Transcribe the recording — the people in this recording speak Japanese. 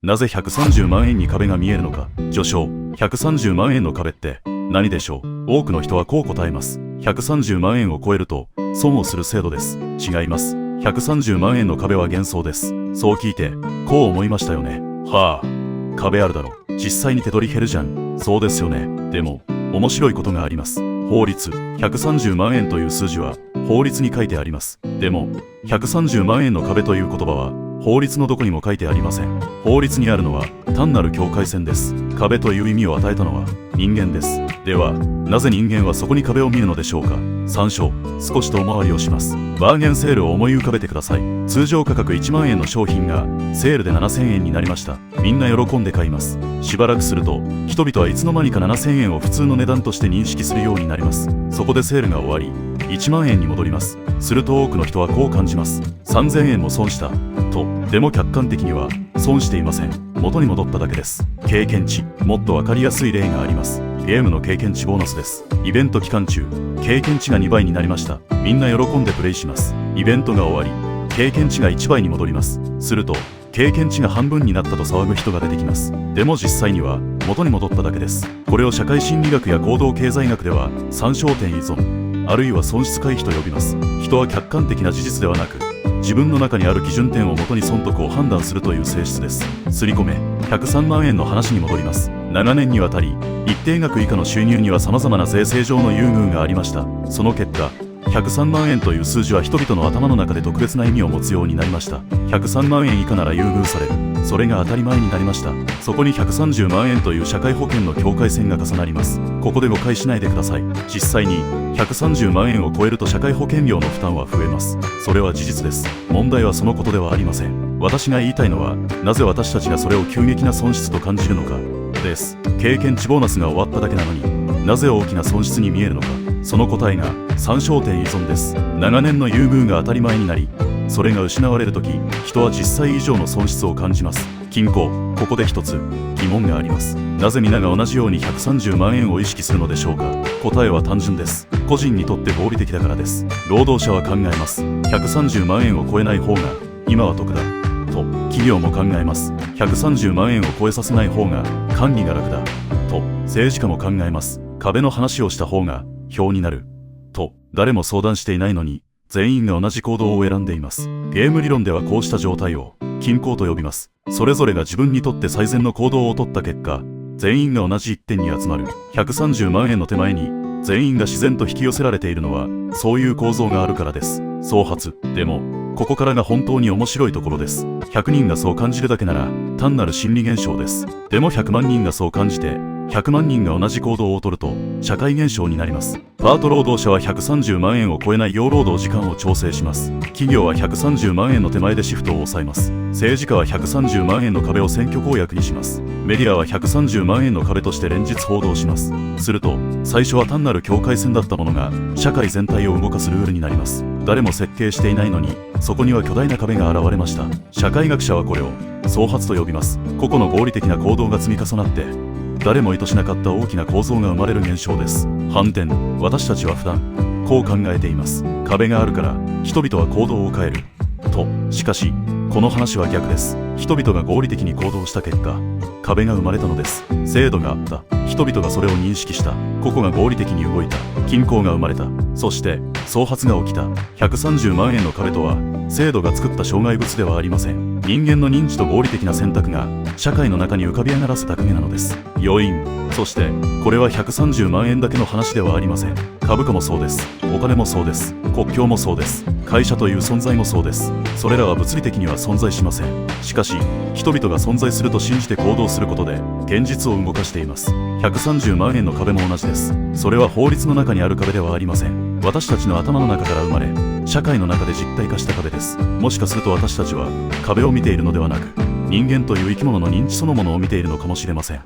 なぜ130万円に壁が見えるのか。序章。130万円の壁って何でしょう。多くの人はこう答えます。130万円を超えると損をする制度です。違います。130万円の壁は幻想です。そう聞いてこう思いましたよね。はあ、壁あるだろ。実際に手取り減るじゃん。そうですよね。でも面白いことがあります。法律。130万円という数字は法律に書いてあります。でも130万円の壁という言葉は法律のどこにも書いてありません。法律にあるのは単なる境界線です。壁という意味を与えたのは人間です。ではなぜ人間はそこに壁を見るのでしょうか。参照。少し遠回りをします。バーゲンセールを思い浮かべてください。通常価格1万円の商品がセールで7000円になりました。みんな喜んで買います。しばらくすると人々はいつの間にか7000円を普通の値段として認識するようになります。そこでセールが終わり1万円に戻ります。すると多くの人はこう感じます。3000円も損したと。でも客観的には損していません。元に戻っただけです。経験値。もっと分かりやすい例があります。ゲームの経験値ボーナスです。イベント期間中経験値が2倍になりました。みんな喜んでプレイします。イベントが終わり経験値が1倍に戻ります。すると経験値が半分になったと騒ぐ人が出てきます。でも実際には元に戻っただけです。これを社会心理学や行動経済学では参照点依存あるいは損失回避と呼びます。人は客観的な事実ではなく自分の中にある基準点をもとに損得を判断するという性質です。刷り込め。103万円の話に戻ります。長年にわたり一定額以下の収入には様々な税制上の優遇がありました。その結果103万円という数字は人々の頭の中で特別な意味を持つようになりました。103万円以下なら優遇される。それが当たり前になりました。そこに130万円という社会保険の境界線が重なります。ここで誤解しないでください。実際に130万円を超えると社会保険料の負担は増えます。それは事実です。問題はそのことではありません。私が言いたいのはなぜ私たちがそれを急激な損失と感じるのかです。経験値ボーナスが終わっただけなのになぜ大きな損失に見えるのか。その答えが参照点依存です。長年の優遇が当たり前になりそれが失われるとき人は実際以上の損失を感じます。均衡。ここで一つ疑問があります。なぜ皆が同じように130万円を意識するのでしょうか。答えは単純です。個人にとって合理的だからです。労働者は考えます。130万円を超えない方が今は得だと。企業も考えます。130万円を超えさせない方が管理が楽だと。政治家も考えます。壁の話をした方が票になると。誰も相談していないのに全員が同じ行動を選んでいます。ゲーム理論ではこうした状態を均衡と呼びます。それぞれが自分にとって最善の行動を取った結果全員が同じ一点に集まる。130万円の手前に全員が自然と引き寄せられているのはそういう構造があるからです。創発。でもここからが本当に面白いところです。100人がそう感じるだけなら単なる心理現象です。でも100万人がそう感じて100万人が同じ行動をとると社会現象になります。パート労働者は130万円を超えない要労働時間を調整します。企業は130万円の手前でシフトを抑えます。政治家は130万円の壁を選挙公約にします。メディアは130万円の壁として連日報道します。すると最初は単なる境界線だったものが社会全体を動かすルールになります。誰も設計していないのにそこには巨大な壁が現れました。社会学者はこれを創発と呼びます。個々の合理的な行動が積み重なって誰も意図しなかった大きな構造が生まれる現象です。反転。私たちは普段こう考えています。壁があるから人々は行動を変えると。しかしこの話は逆です。人々が合理的に行動した結果壁が生まれたのです。制度があった。人々がそれを認識した。個々が合理的に動いた。均衡が生まれた。そして創発が起きた。130万円の壁とは制度が作った障害物ではありません。人間の認知と合理的な選択が社会の中に浮かび上がらせた影なのです。要因。そしてこれは130万円だけの話ではありません。株価もそうです。お金もそうです。国境もそうです。会社という存在もそうです。それらは物理的には存在しません。しかし人々が存在すると信じて行動することで現実を動かしています。130万円の壁も同じです。それは法律の中にある壁ではありません。私たちの頭の中から生まれ社会の中で実体化した壁です。もしかすると私たちは壁を見ているのではなく人間という生き物の認知そのものを見ているのかもしれません。